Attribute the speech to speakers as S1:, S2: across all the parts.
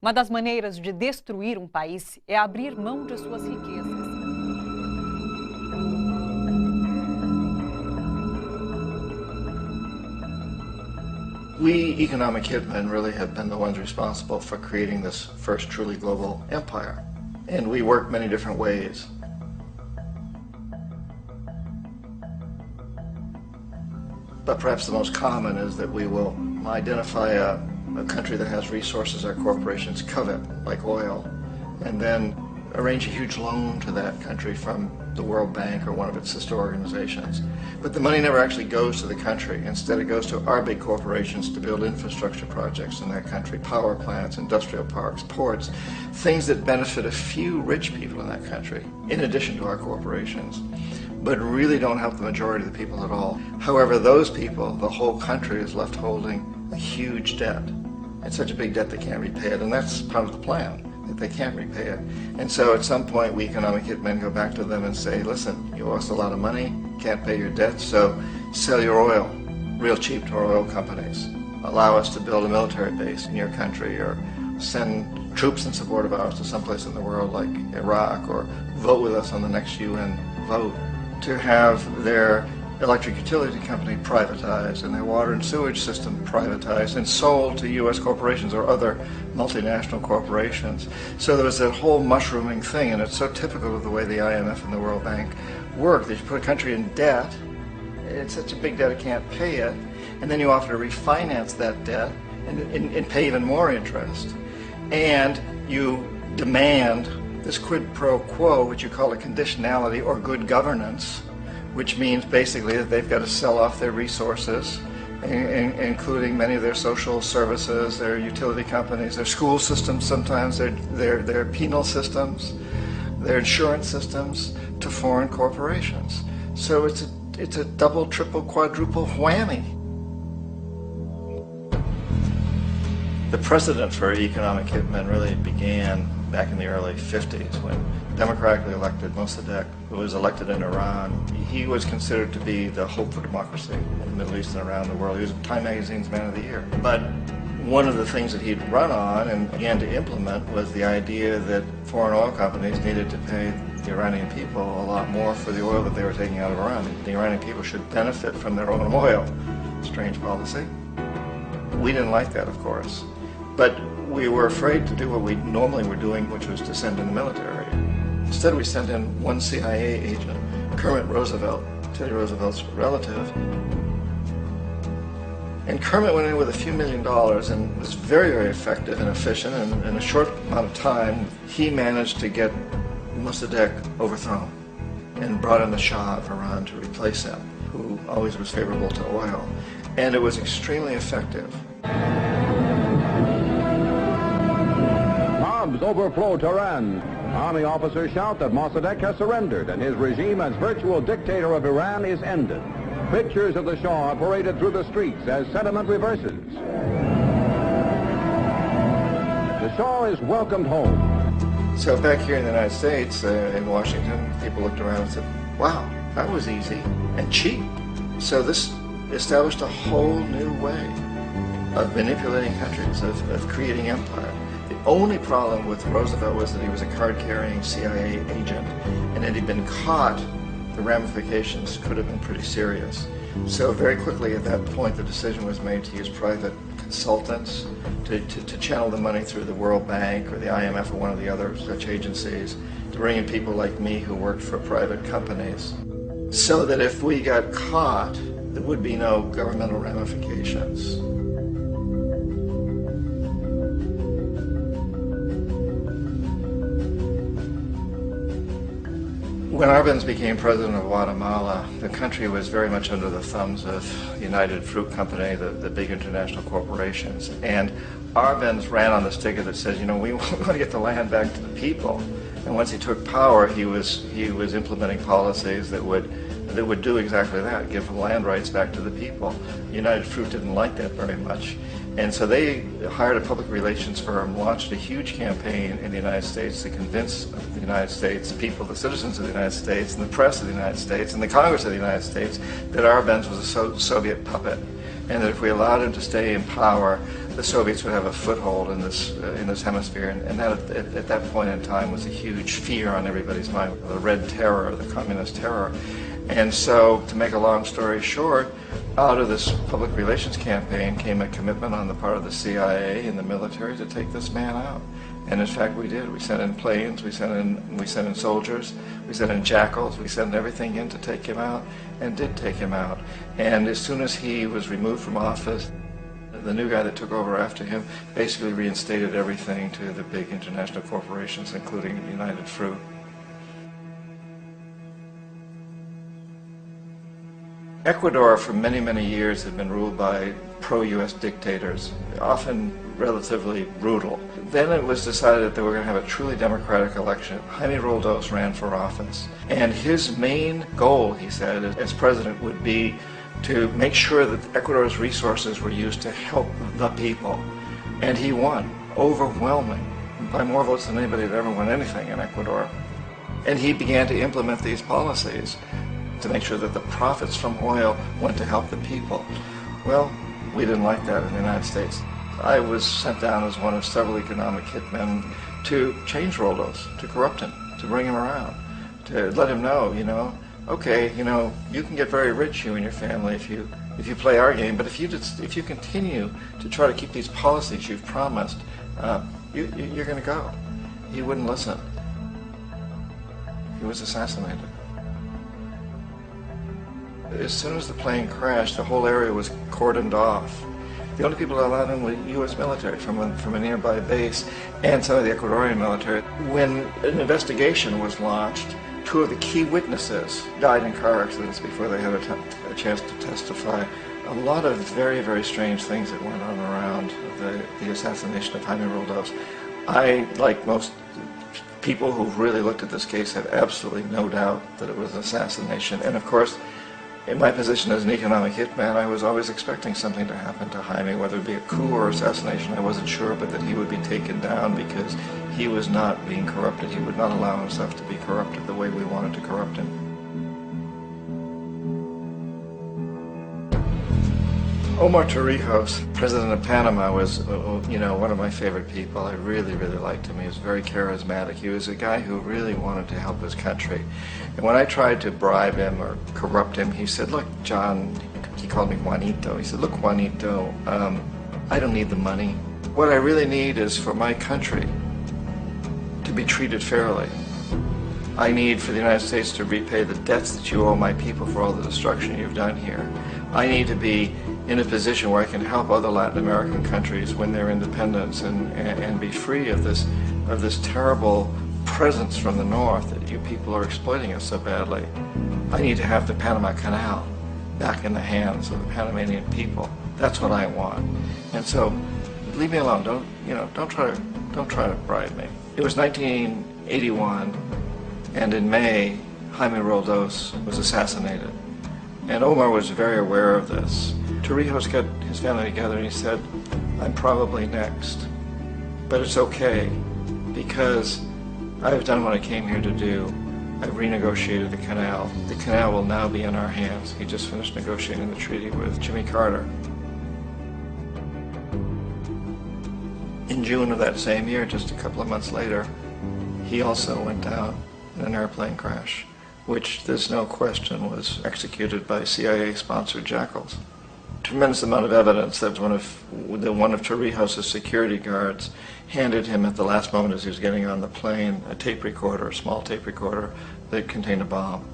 S1: Uma das maneiras de destruir um país é abrir mão de suas riquezas.
S2: We economic hitmen really have been the ones responsible for creating this first truly global empire. And we work many different ways. But perhaps the most common is that we will identify a country that has resources our corporations covet, like oil, and then arrange a huge loan to that country from the World Bank or one of its sister organizations. But the money never actually goes to the country. Instead, it goes to our big corporations to build infrastructure projects in that country, power plants, industrial parks, ports, things that benefit a few rich people in that country, in addition to our corporations, but really don't help the majority of the people at all. However, those people, the whole country is left holding a huge debt. It's such a big debt they can't repay it, and that's part of the plan, that they can't repay it. And so at some point, we economic hitmen go back to them and say, listen, you owe us a lot of money, can't pay your debt, so sell your oil real cheap to our oil companies. Allow us to build a military base in your country, or send troops in support of ours to someplace in the world like Iraq, or vote with us on the next UN vote. To have their electric utility company privatized and their water and sewage system privatized and sold to U.S. corporations or other multinational corporations. So there was that whole mushrooming thing, and it's so typical of the way the IMF and the World Bank work, that you put a country in debt, it's such a big debt it can't pay it, and then you offer to refinance that debt and pay even more interest. And you demand this quid pro quo, which you call a conditionality or good governance, which means basically that they've got to sell off their resources, including many of their social services, their utility companies, their school systems sometimes, their penal systems, their insurance systems, to foreign corporations. So it's a double, triple, quadruple whammy. The precedent for economic hitmen really began back in the early 50s when democratically elected Mossadegh, who was elected in Iran, he was considered to be the hope for democracy in the Middle East and around the world. He was Time Magazine's Man of the Year. But one of the things that he'd run on and began to implement was the idea that foreign oil companies needed to pay the Iranian people a lot more for the oil that they were taking out of Iran. The Iranian people should benefit from their own oil. Strange policy. We didn't like that, of course. But we were afraid to do what we normally were doing, which was to send in the military. Instead, we sent in one CIA agent, Kermit Roosevelt, Teddy Roosevelt's relative. And Kermit went in with a few $1 million and was very, very effective and efficient. And in a short amount of time, he managed to get Mossadegh overthrown and brought in the Shah of Iran to replace him, who always was favorable to oil. And it was extremely effective.
S3: Mobs overflow Tehran. Army officers shout that Mossadegh has surrendered and his regime as virtual dictator of Iran is ended. Pictures of the Shah are paraded through the streets as sentiment reverses. The Shah is welcomed home.
S2: So back here in the United States, in Washington, people looked around and said, wow, that was easy and cheap. So this established a whole new way of manipulating countries, of creating empire. The only problem with Roosevelt was that he was a card-carrying CIA agent, and had he been caught, the ramifications could have been pretty serious. So very quickly at that point, the decision was made to use private consultants to channel the money through the World Bank or the IMF or one of the other such agencies, to bring in people like me who worked for private companies, so that if we got caught, there would be no governmental ramifications. When Arbenz became president of Guatemala, the country was very much under the thumbs of United Fruit Company, the big international corporations. And Arbenz ran on this ticket that says, you know, we want to get the land back to the people. And once he took power, he was implementing policies that would do exactly that, give land rights back to the people. United Fruit didn't like that very much. And so they hired a public relations firm, launched a huge campaign in the United States to convince the United States people, the citizens of the United States, and the press of the United States, and the Congress of the United States, that Arbenz was a Soviet puppet, and that if we allowed him to stay in power, the Soviets would have a foothold in this hemisphere, and that at that point in time was a huge fear on everybody's mind, the Red Terror, the Communist Terror. And so, to make a long story short, out of this public relations campaign came a commitment on the part of the CIA and the military to take this man out. And in fact, we did. We sent in planes, we sent in soldiers, we sent in jackals, we sent everything in to take him out, and did take him out. And as soon as he was removed from office, the new guy that took over after him basically reinstated everything to the big international corporations, including United Fruit. Ecuador for many, many years had been ruled by pro-U.S. dictators, often relatively brutal. Then it was decided that they were going to have a truly democratic election. Jaime Roldos ran for office, and his main goal, he said, as president would be to make sure that Ecuador's resources were used to help the people. And he won, overwhelming, by more votes than anybody had ever won anything in Ecuador. And he began to implement these policies to make sure that the profits from oil went to help the people. Well, we didn't like that in the United States. I was sent down as one of several economic hitmen to change Roldos, to corrupt him, to bring him around, to let him know, okay, you can get very rich, you and your family, if you play our game, but if you continue to try to keep these policies you've promised, you're going to go. He wouldn't listen. He was assassinated. As soon as the plane crashed, the whole area was cordoned off. The only people allowed in were U.S. military from a nearby base and some of the Ecuadorian military. When an investigation was launched, two of the key witnesses died in car accidents before they had a chance to testify. A lot of very, very strange things that went on around the assassination of Jaime Roldos. I, like most people who've really looked at this case, have absolutely no doubt that it was an assassination. And of course, in my position as an economic hitman, I was always expecting something to happen to Jaime, whether it be a coup or assassination, I wasn't sure, but that he would be taken down because he was not being corrupted. He would not allow himself to be corrupted the way we wanted to corrupt him. Omar Torrijos, president of Panama, was, one of my favorite people. I really, really liked him. He was very charismatic. He was a guy who really wanted to help his country. And when I tried to bribe him or corrupt him, he said, look, John, he called me Juanito. He said, look, Juanito, I don't need the money. What I really need is for my country to be treated fairly. I need for the United States to repay the debts that you owe my people for all the destruction you've done here. I need to be in a position where I can help other Latin American countries win their independence and be free of this terrible presence from the north that you people are exploiting us so badly. I need to have the Panama Canal back in the hands of the Panamanian people. That's what I want. And so, leave me alone. Don't try to bribe me. It was 1981, and in May, Jaime Roldos was assassinated. And Omar was very aware of this. Torrijos got his family together and he said, I'm probably next, but it's okay because I've done what I came here to do. I've renegotiated the canal. The canal will now be in our hands. He just finished negotiating the treaty with Jimmy Carter. In June of that same year, just a couple of months later, he also went down in an airplane crash, which there's no question was executed by CIA-sponsored jackals. Tremendous amount of evidence that one of Torrijos' security guards handed him at the last moment as he was getting on the plane a tape recorder, a small tape recorder that contained a bomb.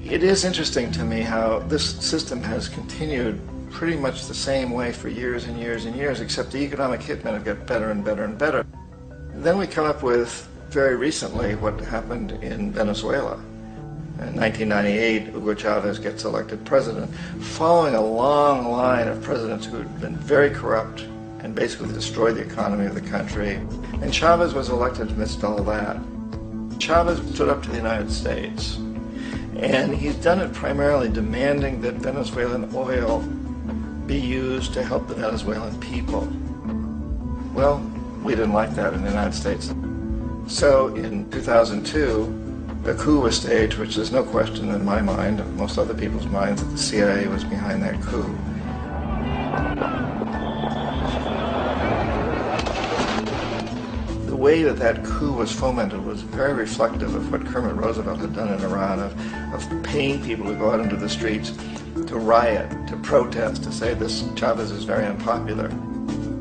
S2: It is interesting to me how this system has continued pretty much the same way for years and years and years, except the economic hitmen have got better and better and better. Then we come up with, very recently, what happened in Venezuela. In 1998, Hugo Chavez gets elected president, following a long line of presidents who had been very corrupt and basically destroyed the economy of the country. And Chavez was elected amidst all that. Chavez stood up to the United States, and he's done it primarily demanding that Venezuelan oil be used to help the Venezuelan people. Well, we didn't like that in the United States. So in 2002, a coup was staged, which there's no question in my mind, and most other people's minds, that the CIA was behind that coup. The way that that coup was fomented was very reflective of what Kermit Roosevelt had done in Iran, of paying people to go out into the streets to riot, to protest, to say this Chavez is very unpopular.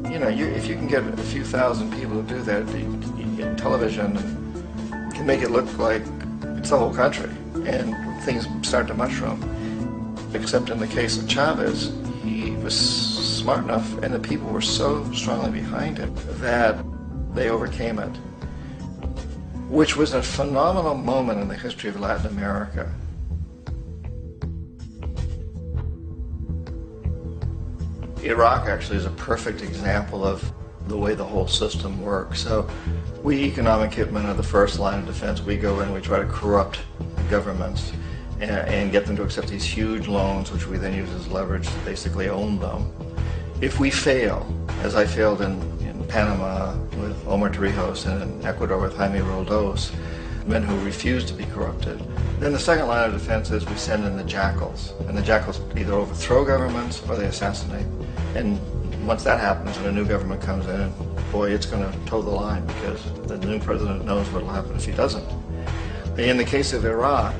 S2: You know, if you can get a few thousand people to do that, television can make it look like it's the whole country, and things start to mushroom. Except in the case of Chavez, he was smart enough, and the people were so strongly behind him that they overcame it, which was a phenomenal moment in the history of Latin America. Iraq actually is a perfect example of the way the whole system works. So we economic hitmen are the first line of defense. We go in, we try to corrupt governments and get them to accept these huge loans, which we then use as leverage to basically own them. If we fail, as I failed in Panama with Omar Torrijos and in Ecuador with Jaime Roldos, men who refused to be corrupted, then the second line of defense is we send in the jackals. And the jackals either overthrow governments or they assassinate. And once that happens and a new government comes in, boy, it's going to toe the line, because the new president knows what will happen if he doesn't. In the case of Iraq,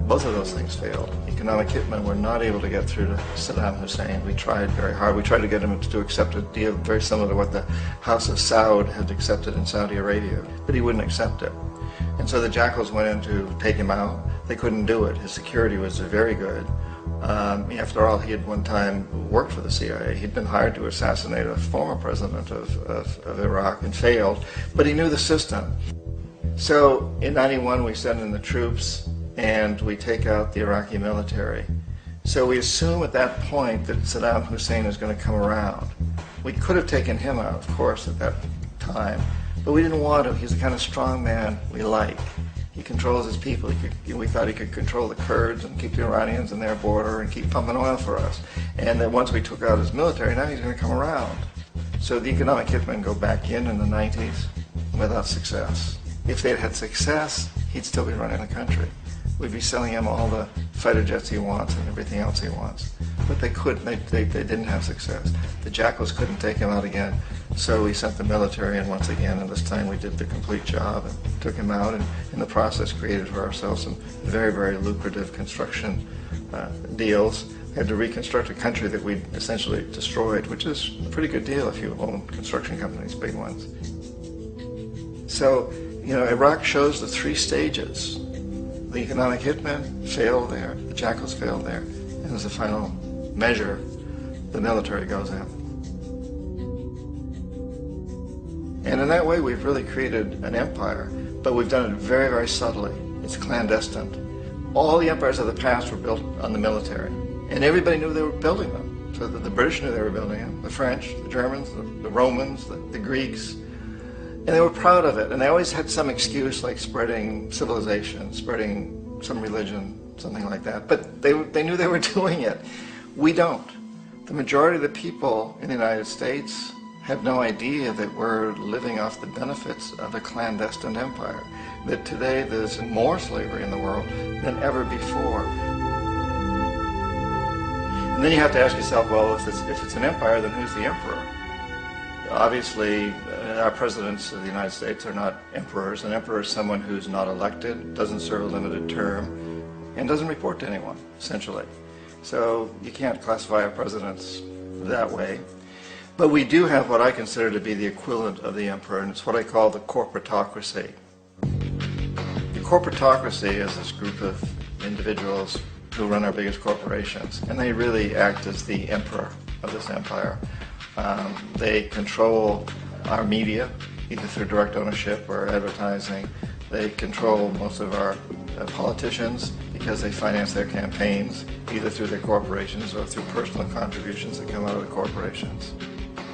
S2: both of those things failed. Economic hitmen were not able to get through to Saddam Hussein. We tried very hard. We tried to get him to accept a deal very similar to what the House of Saud had accepted in Saudi Arabia, but he wouldn't accept it. And so the jackals went in to take him out. They couldn't do it. His security was very good. After all, he had one time worked for the CIA. He'd been hired to assassinate a former president of Iraq and failed, but he knew the system. So in '91 we send in the troops and we take out the Iraqi military. So we assume at that point that Saddam Hussein is going to come around. We could have taken him out, of course, at that time, but we didn't want him. He's the kind of strong man we like. He controls his people. We thought he could control the Kurds and keep the Iranians in their border and keep pumping oil for us. And then once we took out his military, now he's going to come around. So the economic hitmen go back in the 90s without success. If they'd had success, he'd still be running the country. We'd be selling him all the fighter jets he wants and everything else he wants. But they couldn't. They didn't have success. The jackals couldn't take him out again, so we sent the military in once again, and this time we did the complete job and took him out, and in the process created for ourselves some very, very lucrative construction deals. We had to reconstruct a country that we essentially destroyed, which is a pretty good deal if you own construction companies, big ones. So, you know, Iraq shows the three stages. The economic hitmen failed there, the jackals failed there, and as a final measure, the military goes in. And in that way, we've really created an empire, but we've done it very, very subtly. It's clandestine. All the empires of the past were built on the military, and everybody knew they were building them. So the British knew they were building them, the French, the Germans, the Romans, the Greeks. And they were proud of it, and they always had some excuse, like spreading civilization, spreading some religion, something like that. But they knew they were doing it. We don't. The majority of the people in the United States have no idea that we're living off the benefits of a clandestine empire, that today there's more slavery in the world than ever before. And then you have to ask yourself, well, if it's an empire, then who's the emperor? Obviously, our presidents of the United States are not emperors. An emperor is someone who's not elected, doesn't serve a limited term, and doesn't report to anyone, essentially. So you can't classify our presidents that way. But we do have what I consider to be the equivalent of the emperor, and it's what I call the corporatocracy. The corporatocracy is this group of individuals who run our biggest corporations, and they really act as the emperor of this empire. They control our media, either through direct ownership or advertising. They control most of our politicians because they finance their campaigns, either through their corporations or through personal contributions that come out of the corporations.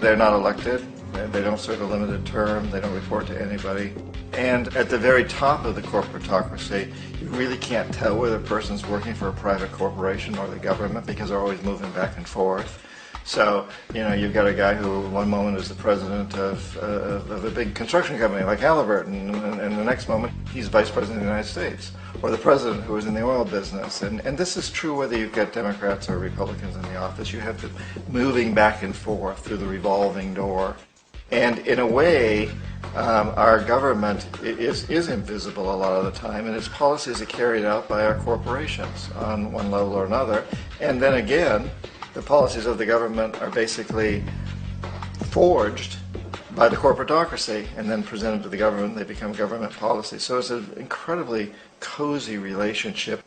S2: They're not elected, they don't serve a limited term, they don't report to anybody. And at the very top of the corporatocracy, you really can't tell whether a person's working for a private corporation or the government because they're always moving back and forth. So, you've got a guy who one moment is the president of a big construction company like Halliburton, and the next moment he's vice president of the United States, or the president who is in the oil business. And this is true whether you've got Democrats or Republicans in the office. You have to moving back and forth through the revolving door. And in a way, our government is invisible a lot of the time, and its policies are carried out by our corporations on one level or another. And then again, the policies of the government are basically forged by the corporatocracy and then presented to the government. They become government policies. So it's an incredibly cozy relationship.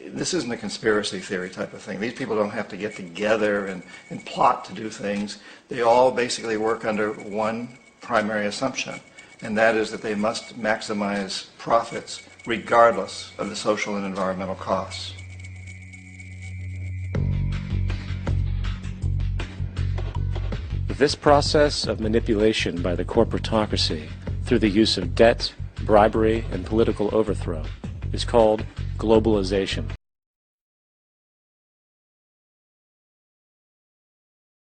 S2: This isn't a conspiracy theory type of thing. These people don't have to get together and plot to do things. They all basically work under one primary assumption, and that is that they must maximize profits regardless of the social and environmental costs.
S4: This process of manipulation by the corporatocracy through the use of debt, bribery, and political overthrow is called globalization.